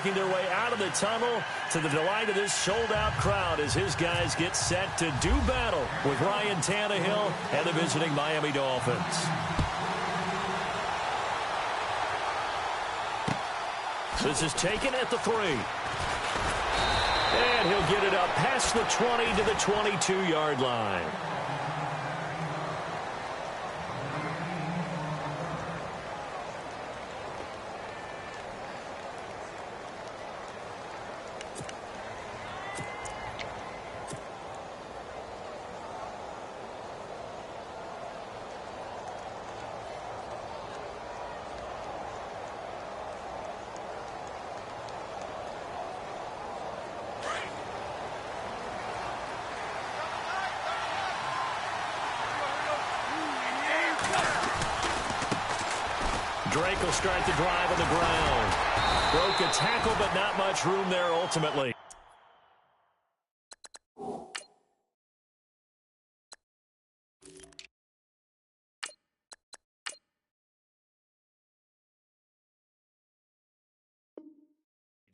making their way out of the tunnel to the delight of this sold-out crowd as his guys get set to do battle with Ryan Tannehill and the visiting Miami Dolphins. This is taken at the 3. And he'll get it up past the 20 to the 22-yard line. Drake will start the drive on the ground. Broke a tackle, but not much room there ultimately.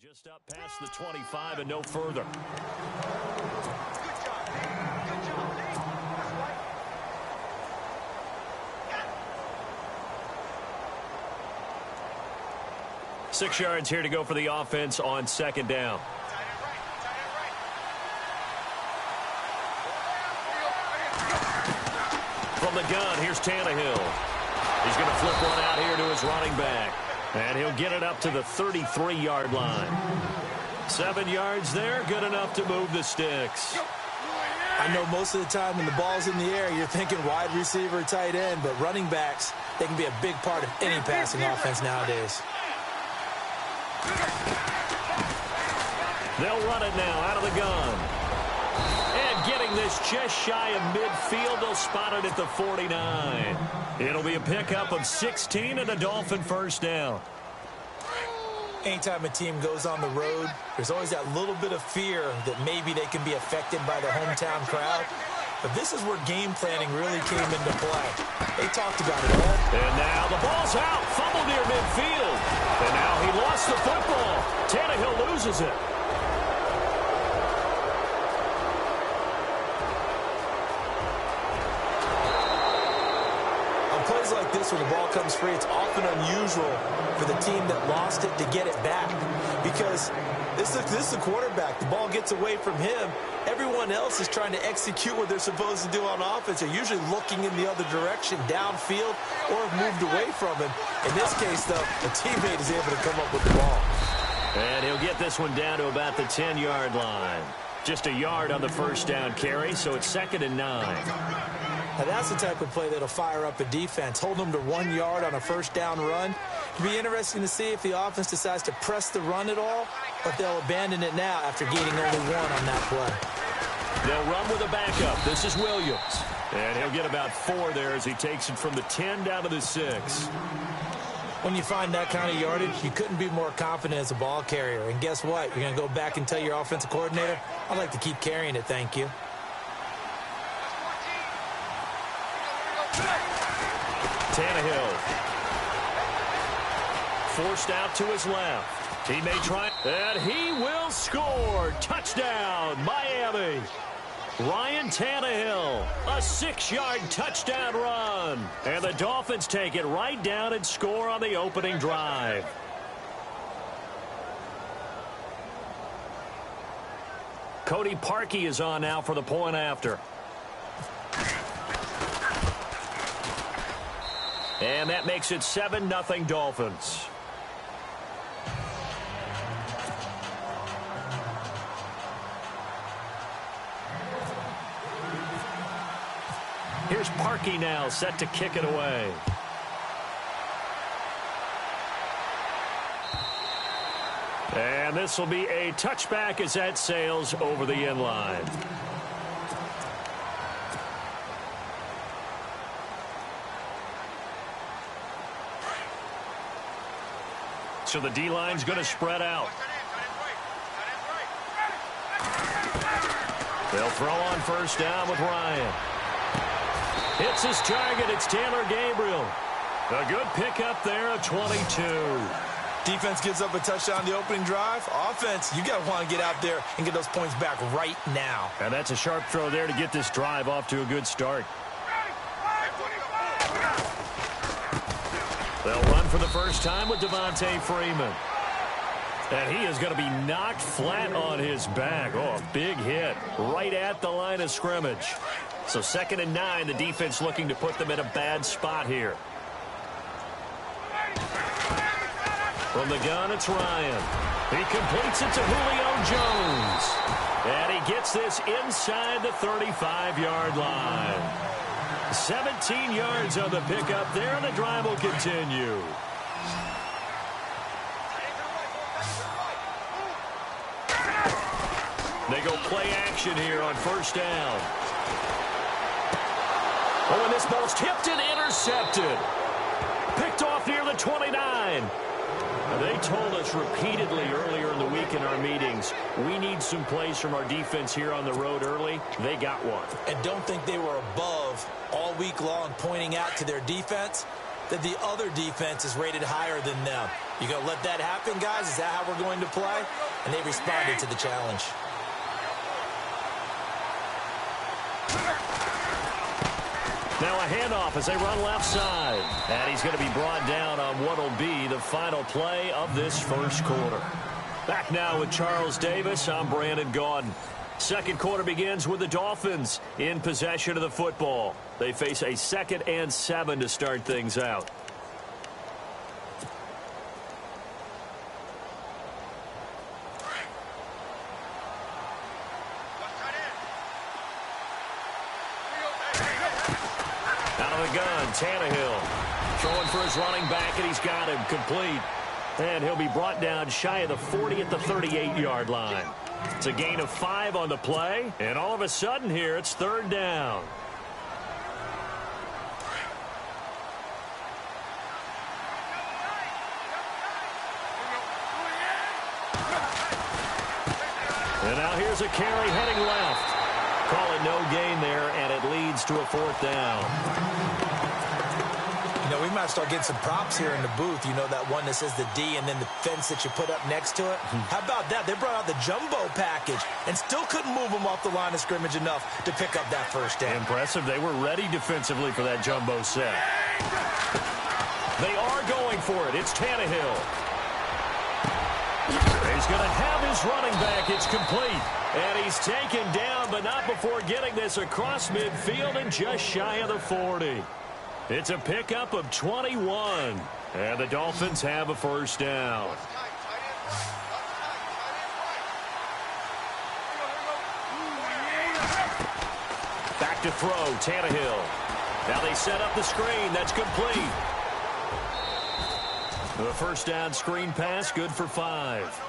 Just up past the 25 and no further. Good job, Lee. Good job, Lee. That's right. 6 yards here to go for the offense on second down. From the gun, here's Tannehill. He's going to flip one out here to his running back. And he'll get it up to the 33-yard line. 7 yards there, good enough to move the sticks. I know most of the time when the ball's in the air, you're thinking wide receiver, tight end, but running backs, they can be a big part of any passing offense nowadays. They'll run it now out of the gun. And getting this just shy of midfield, they'll spot it at the 49. It'll be a pickup of 16 and a Dolphin first down. Anytime a team goes on the road, there's always that little bit of fear that maybe they can be affected by their hometown crowd. But this is where game planning really came into play. They talked about it all. And now the ball's out. Fumble near midfield. And now he lost the football. Tannehill loses it. On plays like this where the ball comes free, it's often unusual for the team that lost it to get it back. Because this is the quarterback. The ball gets away from him. Everyone else is trying to execute what they're supposed to do on offense. They're usually looking in the other direction, downfield, or have moved away from him. In this case, though, the teammate is able to come up with the ball. And he'll get this one down to about the 10-yard line. Just a yard on the first down carry, so it's 2nd and 9. Now, that's the type of play that'll fire up a defense. Hold them to 1 yard on a first down run. It'll be interesting to see if the offense decides to press the run at all, or if they'll abandon it now after gaining only 1 on that play. They'll run with a backup. This is Williams. And he'll get about 4 there as he takes it from the 10 down to the 6. When you find that kind of yardage, you couldn't be more confident as a ball carrier. And guess what? You're going to go back and tell your offensive coordinator, I'd like to keep carrying it, thank you. Tannehill. Forced out to his left. Teammate trying, and he will score. Touchdown, Miami. Ryan Tannehill, a 6-yard touchdown run. And the Dolphins take it right down and score on the opening drive. Cody Parkey is on now for the point after. And that makes it 7-0 Dolphins. Here's Parkey now, set to kick it away. And this will be a touchback as that sails over the end line. So the D-line's going to spread out. They'll throw on first down with Ryan. Hits his target. It's Taylor Gabriel. A good pickup there, a 22. Defense gives up a touchdown the opening drive. Offense, you got to want to get out there and get those points back right now. And that's a sharp throw there to get this drive off to a good start. They'll run for the first time with Devontae Freeman. And he is going to be knocked flat on his back. Oh, a big hit right at the line of scrimmage. So 2nd and 9, the defense looking to put them in a bad spot here. From the gun, it's Ryan. He completes it to Julio Jones. And he gets this inside the 35-yard line. 17 yards on the pickup there, and the drive will continue. They go play action here on 1st down. Oh, and this ball's tipped and intercepted. Picked off near the 29. They told us repeatedly earlier in the week in our meetings, we need some plays from our defense here on the road early. They got one. And don't think they were above all week long pointing out to their defense that the other defense is rated higher than them. You going to let that happen, guys? Is that how we're going to play? And they responded to the challenge. Now a handoff as they run left side. And he's going to be brought down on what will be the final play of this first quarter. Back now with Charles Davis. I'm Brandon Gaudin. Second quarter begins with the Dolphins in possession of the football. They face a 2nd and 7 to start things out. Gun, Tannehill throwing for his running back, and he's got him complete. And he'll be brought down shy of the 40 at the 38-yard line. It's a gain of 5 on the play, and all of a sudden here it's 3rd down. And now here's a carry heading left. Call it no gain there, and it leads to a 4th down. You know, we might start getting some props here in the booth. You know, that one that says the D and then the fence that you put up next to it? How about that? They brought out the jumbo package and still couldn't move them off the line of scrimmage enough to pick up that 1st down. Impressive. They were ready defensively for that jumbo set. They are going for it. It's Tannehill. He's going to have his running back. It's complete. And he's taken down, but not before getting this across midfield and just shy of the 40. It's a pickup of 21. And the Dolphins have a 1st down. Back to throw, Tannehill. Now they set up the screen. That's complete. The 1st down screen pass, good for 5.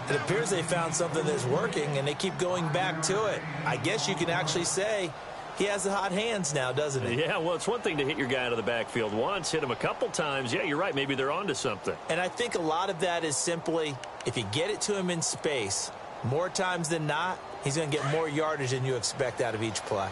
It appears they found something that's working, and they keep going back to it. I guess you can actually say he has the hot hands now, doesn't he? Yeah, well, it's one thing to hit your guy out of the backfield once, hit him a couple times. Yeah, you're right. Maybe they're onto something. And I think a lot of that is simply if you get it to him in space, more times than not, he's going to get more yardage than you expect out of each play.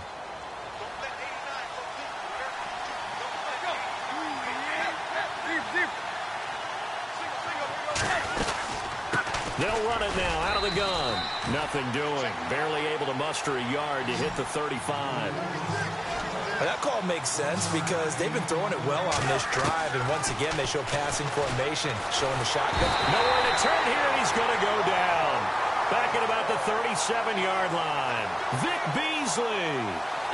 They'll run it now out of the gun. Nothing doing. Barely able to muster a yard to hit the 35. Well, that call makes sense because they've been throwing it well on this drive, and once again they show passing formation, showing the shotgun. Nowhere to turn here, and he's going to go down. Back at about the 37-yard line. Vic Beasley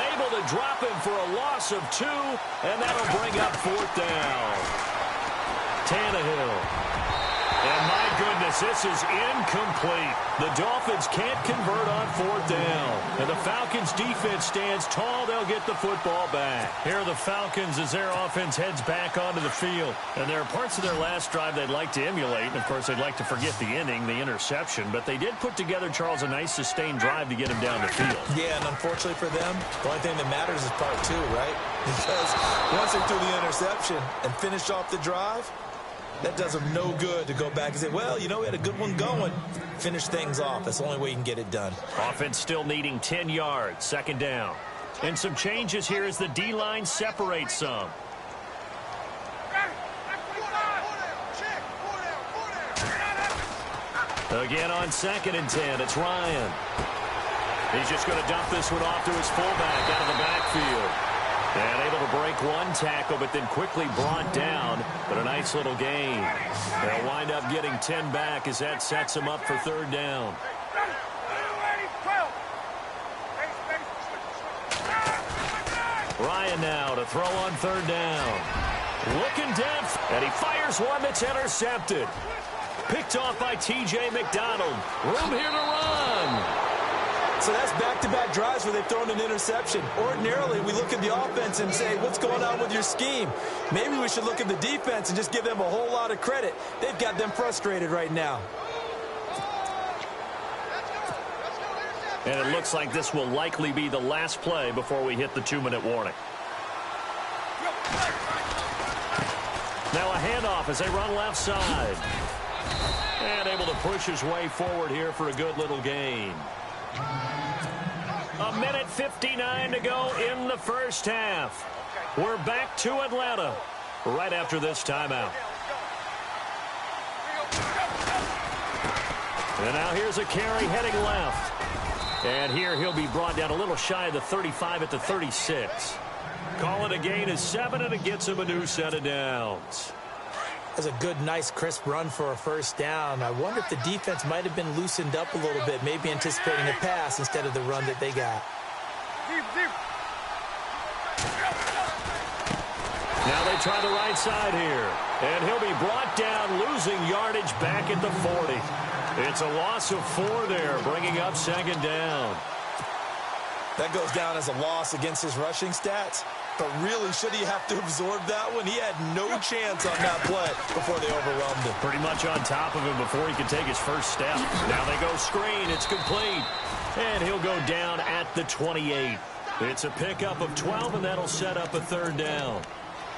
able to drop him for a loss of 2, and that'll bring up 4th down. Tannehill. And my goodness, this is incomplete. The Dolphins can't convert on 4th down. And the Falcons' defense stands tall. They'll get the football back. Here are the Falcons as their offense heads back onto the field. And there are parts of their last drive they'd like to emulate. And, of course, they'd like to forget the inning, the interception. But they did put together, Charles, a nice sustained drive to get him down the field. Yeah, and unfortunately for them, the only thing that matters is part 2, right? Because once they threw the interception and finished off the drive, that does them no good to go back and say, well, you know, we had a good one going. Finish things off. That's the only way you can get it done. Offense still needing 10 yards. 2nd down. And some changes here as the D-line separates some. Again on 2nd and 10, it's Ryan. He's just going to dump this one off to his fullback out of the backfield. And able to break one tackle, but then quickly brought down. But a nice little gain. They'll wind up getting 10 back as that sets them up for 3rd down. Ryan now to throw on 3rd down. Looking down, and he fires one that's intercepted. Picked off by T.J. McDonald. Room here to run. So that's back-to-back drives where they've thrown an interception. Ordinarily, we look at the offense and say, what's going on with your scheme? Maybe we should look at the defense and just give them a whole lot of credit. They've got them frustrated right now. And it looks like this will likely be the last play before we hit the 2-minute warning. Now a handoff as they run left side. And able to push his way forward here for a good little gain. 1:59 to go in the first half. We're back to Atlanta right after this timeout. And now here's a carry heading left. And here he'll be brought down a little shy of the 35 at the 36. Call it a gain of 7, and it gets him a new set of downs. That's a good, nice, crisp run for a 1st down. I wonder if the defense might have been loosened up a little bit, maybe anticipating a pass instead of the run that they got. Now they try the right side here. And he'll be brought down, losing yardage back at the 40. It's a loss of 4 there, bringing up 2nd down. That goes down as a loss against his rushing stats. But really, should he have to absorb that one? He had no chance on that play before they overwhelmed him. Pretty much on top of him before he could take his first step. Now they go screen. It's complete. And he'll go down at the 28. It's a pickup of 12, and that'll set up a 3rd down.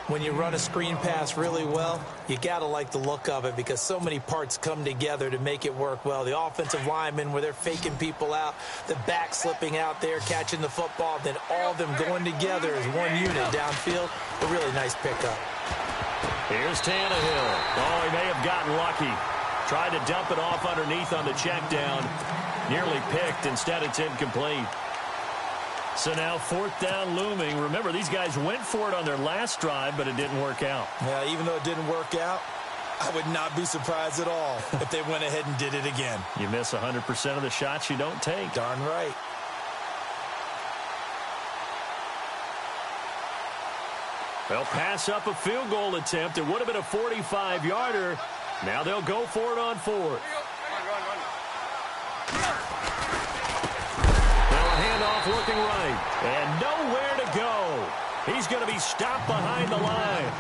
When you run a screen pass really well, you got to like the look of it because so many parts come together to make it work well. The offensive linemen, where they're faking people out, the back slipping out there, catching the football, then all of them going together as one unit downfield. A really nice pickup. Here's Tannehill. Oh, he may have gotten lucky. Tried to dump it off underneath on the check down. Nearly picked. Instead, it's incomplete. So now 4th down looming. Remember, these guys went for it on their last drive, but it didn't work out. Yeah, even though it didn't work out, I would not be surprised at all if they went ahead and did it again. You miss 100% of the shots you don't take. Darn right. They'll pass up a field goal attempt. It would have been a 45-yarder. Now they'll go for it on 4th. Looking right, and nowhere to go. He's going to be stopped behind the line.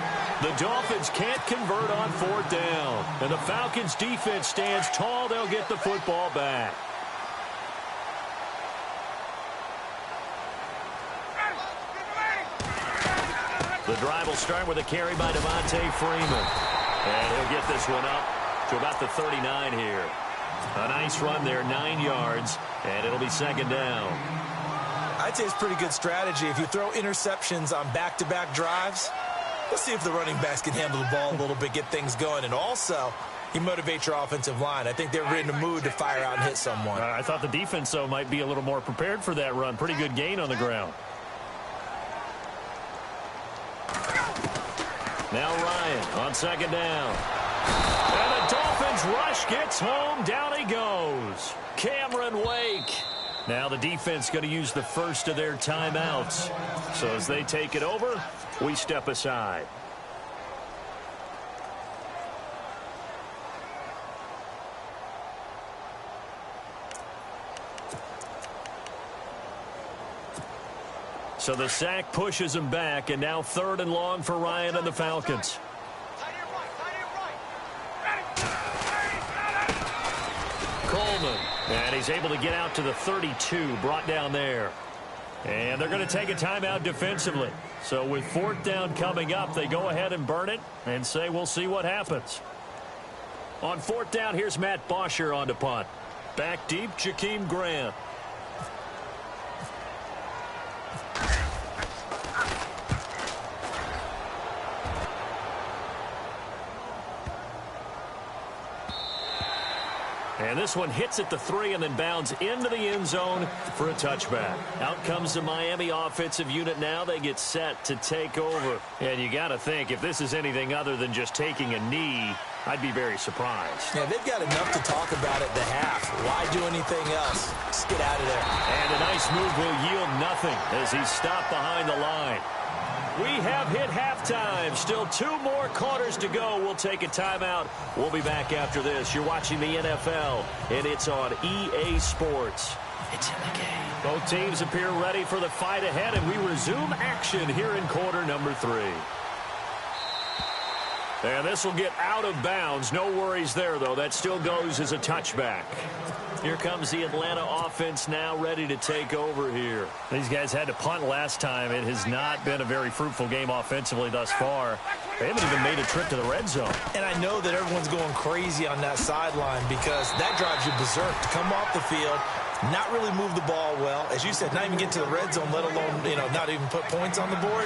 The Dolphins can't convert on 4th down, and the Falcons' defense stands tall. They'll get the football back. The drive will start with a carry by Devontae Freeman, and he'll get this one up to about the 39 here. A nice run there, 9 yards, and it'll be 2nd down. I'd say it's pretty good strategy. If you throw interceptions on back-to-back drives, let's see if the running backs can handle the ball a little bit, get things going. And also, you motivate your offensive line. I think they're in the mood to fire out and hit someone. I thought the defense, though, might be a little more prepared for that run. Pretty good gain on the ground. Now Ryan on 2nd down. And the Dolphins rush gets home. Down he goes. Cameron Wake. Now the defense going to use the first of their timeouts. So as they take it over, we step aside. So the sack pushes him back, and now 3rd and long for Ryan and the Falcons. Coleman, and he's able to get out to the 32, brought down there. And they're going to take a timeout defensively. So with 4th down coming up, they go ahead and burn it and say we'll see what happens. On 4th down, here's Matt Bosher on to punt. Back deep, Jakeem Grant. And this one hits at the 3 and then bounds into the end zone for a touchback. Out comes the Miami offensive unit now. They get set to take over. And you got to think, if this is anything other than just taking a knee, I'd be very surprised. Yeah, they've got enough to talk about at the half. Why do anything else? Just get out of there. And a nice move will yield nothing as he's stopped behind the line. We have hit halftime. Still 2 more quarters to go. We'll take a timeout. We'll be back after this. You're watching the NFL, and it's on EA Sports. It's in the game. Both teams appear ready for the fight ahead, and we resume action here in quarter number 3. And this will get out of bounds. No worries there, though. That still goes as a touchback. Here comes the Atlanta offense now ready to take over here. These guys had to punt last time. It has not been a very fruitful game offensively thus far. They haven't even made a trip to the red zone. And I know that everyone's going crazy on that sideline because that drives you berserk to come off the field, not really move the ball well. As you said, not even get to the red zone, let alone, not even put points on the board.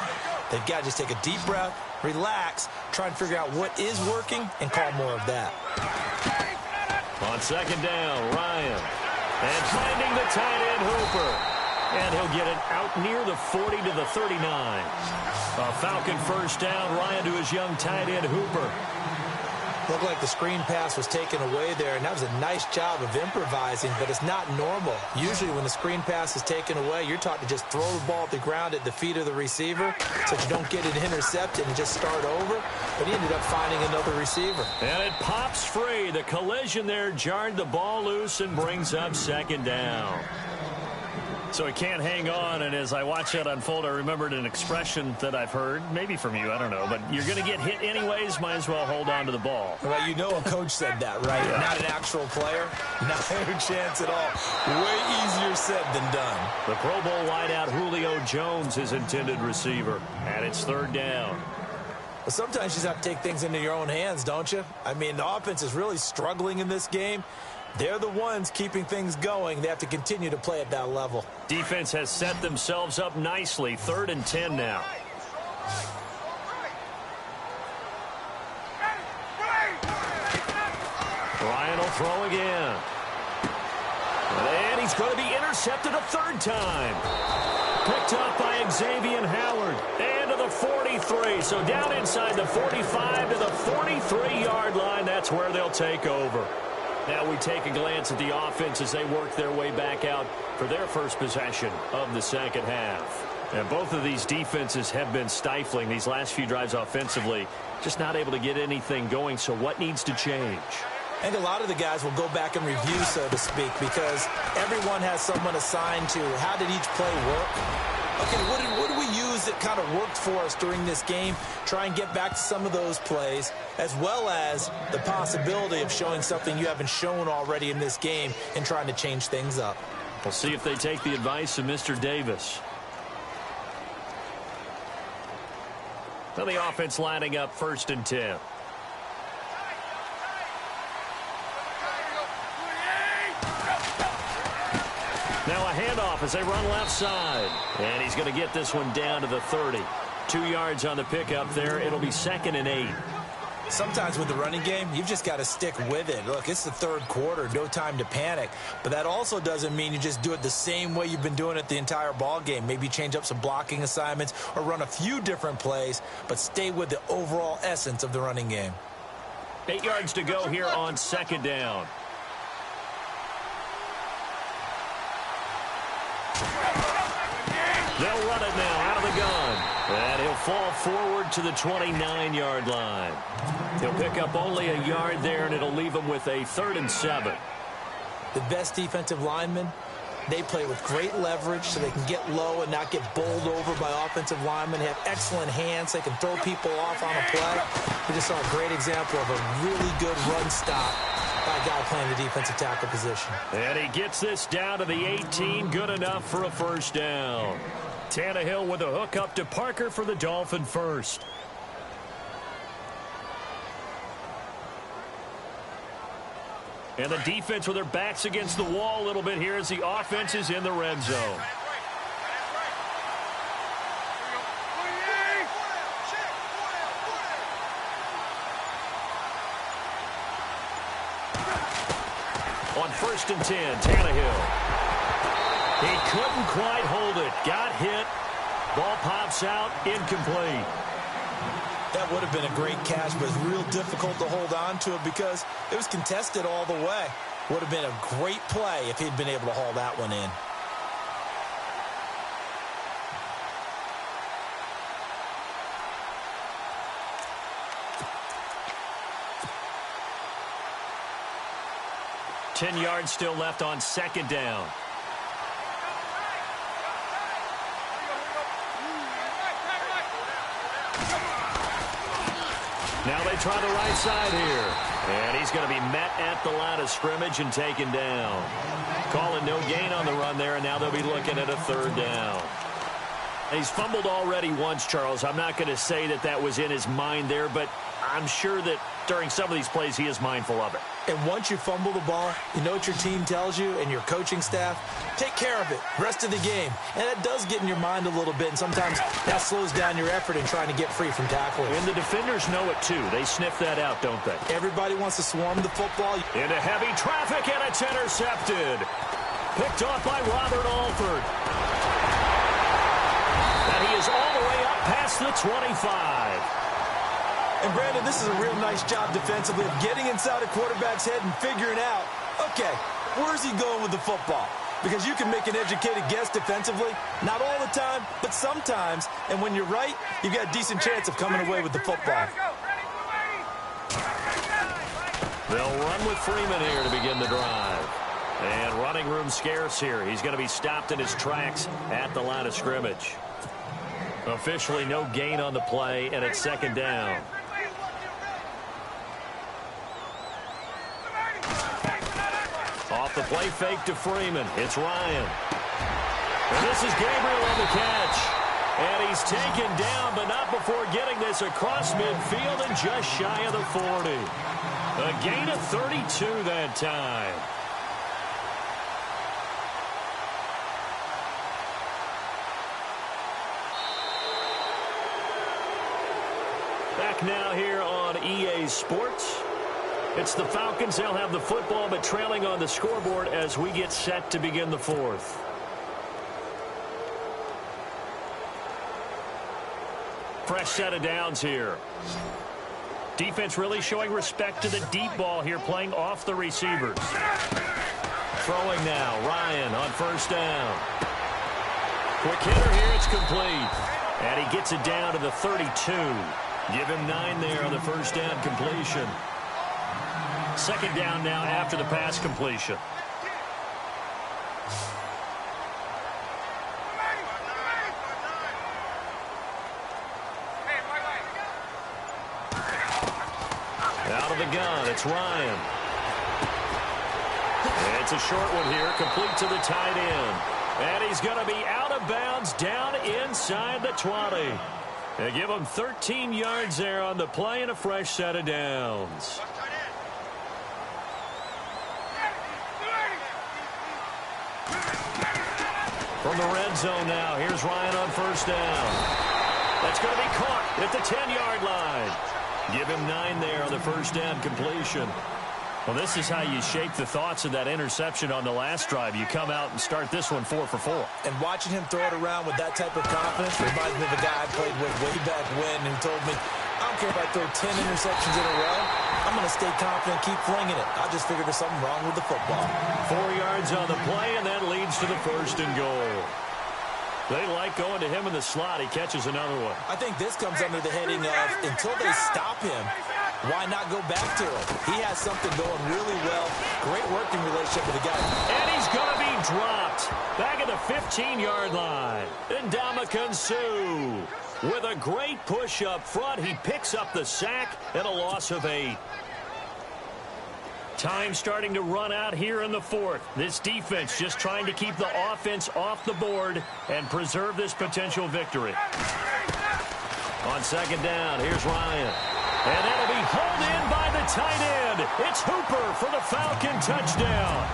They've got to just take a deep breath, relax, try and figure out what is working, and call more of that. On second down, Ryan. And finding the tight end, Hooper. And he'll get it out near the 40 to the 39. A Falcon first down, Ryan to his young tight end, Hooper. Looked like the screen pass was taken away there, and that was a nice job of improvising, but it's not normal. Usually when the screen pass is taken away, you're taught to just throw the ball at the ground at the feet of the receiver so that you don't get it intercepted and just start over. But he ended up finding another receiver. And it pops free. The collision there jarred the ball loose and brings up second down. So he can't hang on, and as I watch that unfold, I remembered an expression that I've heard, maybe from you, I don't know, but you're going to get hit anyways, might as well hold on to the ball. Well, you know a coach said that, right? Yeah. Not an actual player. Not a chance at all. Way easier said than done. The Pro Bowl wideout Julio Jones, his intended receiver, and it's third down. Well, sometimes you just have to take things into your own hands, don't you? I mean, the offense is really struggling in this game. They're the ones keeping things going. They have to continue to play at that level. Defense has set themselves up nicely. 3rd and 10 now. Ryan will throw again. And he's going to be intercepted a 3rd time. Picked up by Xavier Howard. And to the 43. So down inside the 45 to the 43-yard line. That's where they'll take over. Now we take a glance at the offense as they work their way back out for their first possession of the second half. And both of these defenses have been stifling these last few drives offensively. Just not able to get anything going, so what needs to change? I think a lot of the guys will go back and review, so to speak, because everyone has someone assigned to how did each play work. Okay, what do we use that kind of worked for us during this game? Try and get back to some of those plays, as well as the possibility of showing something you haven't shown already in this game and trying to change things up. We'll see if they take the advice of Mr. Davis. Well, the offense lining up 1st and 10. Now a handoff as they run left side. And he's going to get this one down to the 30. 2 yards on the pickup there. It'll be 2nd and 8. Sometimes with the running game, you've just got to stick with it. Look, it's the 3rd quarter, no time to panic. But that also doesn't mean you just do it the same way you've been doing it the entire ball game. Maybe change up some blocking assignments or run a few different plays, but stay with the overall essence of the running game. 8 yards to go here on 2nd down. They'll run it now out of the gun. And he'll fall forward to the 29-yard line. He'll pick up only a yard there, and it'll leave him with a 3rd and 7. The best defensive linemen, they play with great leverage so they can get low and not get bowled over by offensive linemen. They have excellent hands. They can throw people off on a play. We just saw a great example of a really good run stop by a guy playing the defensive tackle position. And he gets this down to the 18. Good enough for a 1st down. Tannehill with a hook up to Parker for the Dolphin first. And the defense with their backs against the wall a little bit here as the offense is in the red zone. first and 10. Tannehill. He couldn't quite hold it. Got hit. Ball pops out. Incomplete. That would have been a great catch, but it's real difficult to hold on to it because it was contested all the way. Would have been a great play if he'd been able to haul that one in. Ten yards still left on second down. Now they try the right side here. And he's going to be met at the line of scrimmage and taken down. Calling no gain on the run there, and now they'll be looking at a third down. He's fumbled already once, Charles. I'm not going to say that that was in his mind there, but I'm sure that during some of these plays he is mindful of it. And once you fumble the ball, you know what your team tells you and your coaching staff? Take care of it. Rest of the game. And that does get in your mind a little bit, and sometimes that slows down your effort in trying to get free from tackling. And the defenders know it, too. They sniff that out, don't they? Everybody wants to swarm the football. Into heavy traffic, and it's intercepted. Picked off by Robert Alford. And he is all the way up past the 25. And, Brandon, this is a real nice job defensively of getting inside a quarterback's head and figuring out, okay, where's he going with the football? Because you can make an educated guess defensively, not all the time, but sometimes. And when you're right, you've got a decent chance of coming away with the football. They'll run with Freeman here to begin the drive. And running room scarce here. He's going to be stopped in his tracks at the line of scrimmage. Officially no gain on the play, and it's second down. Off the play fake to Freeman. It's Ryan. And this is Gabriel on the catch. And he's taken down, but not before getting this across midfield and just shy of the 40. A gain of 32 that time. Back now here on EA Sports. It's the Falcons. They'll have the football, but trailing on the scoreboard as we get set to begin the fourth. Fresh set of downs here. Defense really showing respect to the deep ball here, playing off the receivers. Throwing now, Ryan on first down. Quick hitter here, it's complete. And he gets it down to the 32. Give him 9 there on the first down completion. Second down now after the pass completion. Out of the gun, it's Ryan. It's a short one here, complete to the tight end. And he's going to be out of bounds down inside the 20. They give him 13 yards there on the play and a fresh set of downs. From the red zone now, here's Ryan on first down. That's going to be caught at the 10-yard line. Give him 9 there on the first down completion. Well, this is how you shake the thoughts of that interception on the last drive. You come out and start this one 4 for 4. And watching him throw it around with that type of confidence reminds me of a guy I played with way back when who told me, I don't care if I throw 10 interceptions in a row. I'm going to stay confident, keep flinging it. I just figured there's something wrong with the football. 4 yards on the play, and that leads to the first and goal. They like going to him in the slot. He catches another one. I think this comes under the heading of until they stop him, why not go back to him? He has something going really well. Great working relationship with the guy. And he's going to be dropped back at the 15-yard line. Ndamukong Suh with a great push up front. He picks up the sack and a loss of 8. Time starting to run out here in the fourth. This defense just trying to keep the offense off the board and preserve this potential victory. On second down, here's Ryan. And that'll be hauled in by the tight end. It's Hooper for the Falcon touchdown.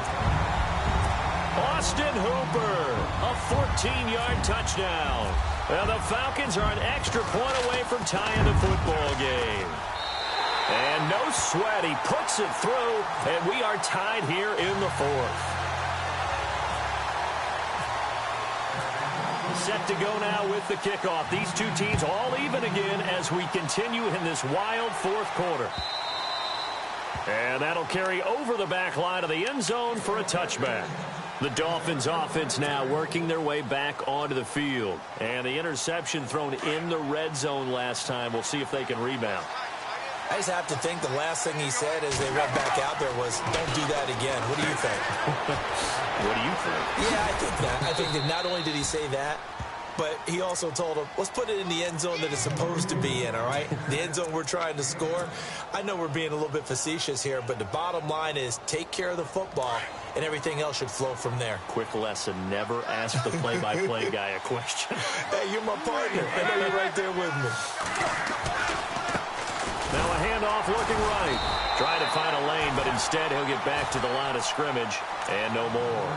Austin Hooper, a 14-yard touchdown. Well, the Falcons are an extra point away from tying the football game. And no sweat. He puts it through, and we are tied here in the fourth. Set to go now with the kickoff. These two teams all even again as we continue in this wild fourth quarter. And that'll carry over the back line of the end zone for a touchback. The Dolphins offense now working their way back onto the field. And the interception thrown in the red zone last time. We'll see if they can rebound. I just have to think the last thing he said as they went back out there was, don't do that again. What do you think? What do you think? Yeah, I think that. I think that not only did he say that, but he also told him, let's put it in the end zone that it's supposed to be in, all right? The end zone we're trying to score. I know we're being a little bit facetious here, but the bottom line is take care of the football, and everything else should flow from there. Quick lesson, never ask the play-by-play guy a question. Hey, you're my partner. I know you're right there with me. Now a handoff looking right. Trying to find a lane, but instead he'll get back to the line of scrimmage and no more.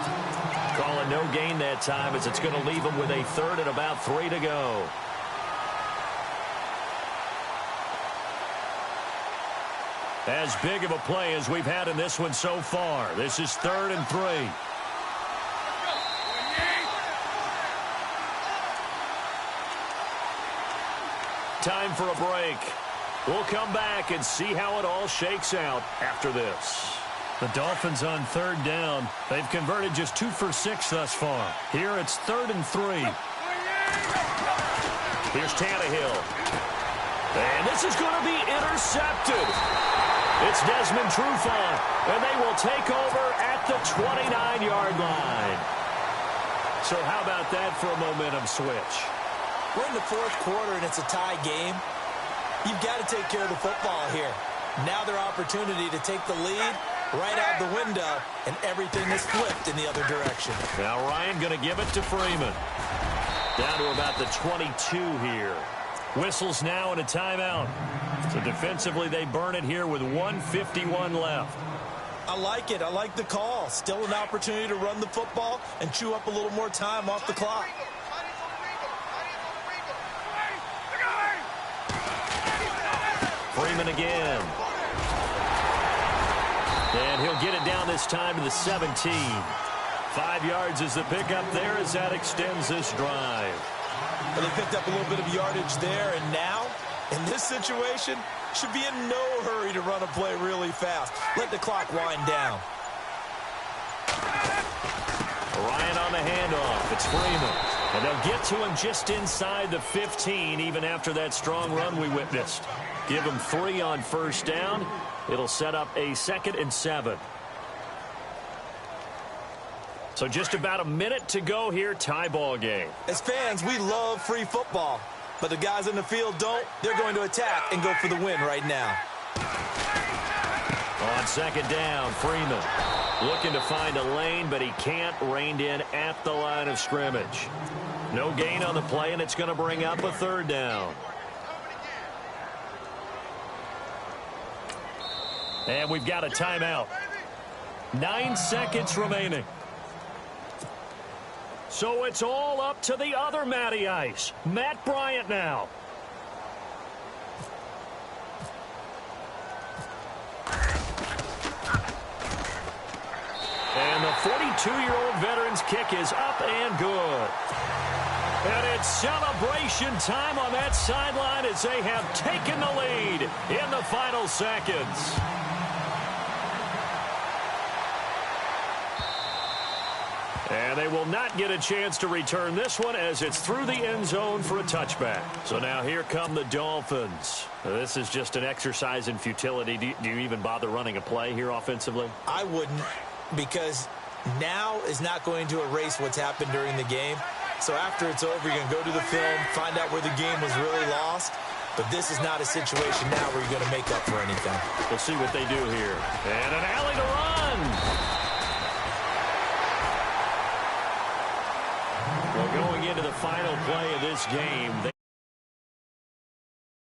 Calling no gain that time as it's going to leave him with a third and about 3 to go. As big of a play as we've had in this one so far. This is 3rd and 3. Time for a break. We'll come back and see how it all shakes out after this. The Dolphins on 3rd down. They've converted just 2 for 6 thus far. Here it's 3rd and 3. Here's Tannehill. And this is going to be intercepted. It's Desmond Trufant, and they will take over at the 29-yard line. So how about that for a momentum switch? We're in the fourth quarter, and it's a tie game. You've got to take care of the football here. Now their opportunity to take the lead right out the window, and everything is flipped in the other direction. Now Ryan going to give it to Freeman. Down to about the 22 here. Whistles now and a timeout. So defensively they burn it here with 1:51 left. I like it. I like the call. Still an opportunity to run the football and chew up a little more time off the clock. Freeman again. And he'll get it down this time to the 17. 5 yards is the pickup there as that extends this drive. Well, they picked up a little bit of yardage there, and now, in this situation, should be in no hurry to run a play really fast. Let the clock wind down. Ryan on the handoff. It's Freeman. And they'll get to him just inside the 15, even after that strong run we witnessed. Give him 3 on 1st down. It'll set up a 2nd and 7. So just about a minute to go here, tie ball game. As fans, we love free football. But the guys in the field don't. They're going to attack and go for the win right now. On 2nd down, Freeman looking to find a lane, but he can't. Reined in at the line of scrimmage. No gain on the play, and it's going to bring up a 3rd down. And we've got a timeout. 9 seconds remaining. So it's all up to the other Matty Ice. Matt Bryant now. And the 42-year-old veteran's kick is up and good. And it's celebration time on that sideline as they have taken the lead in the final seconds. And they will not get a chance to return this one as it's through the end zone for a touchback. So now here come the Dolphins. This is just an exercise in futility. Do you even bother running a play here offensively? I wouldn't, because now is not going to erase what's happened during the game. So after it's over, you're going to go to the film, find out where the game was really lost. But this is not a situation now where you're going to make up for anything. We'll see what they do here. And an alley to run. Well, going into the final play of this game,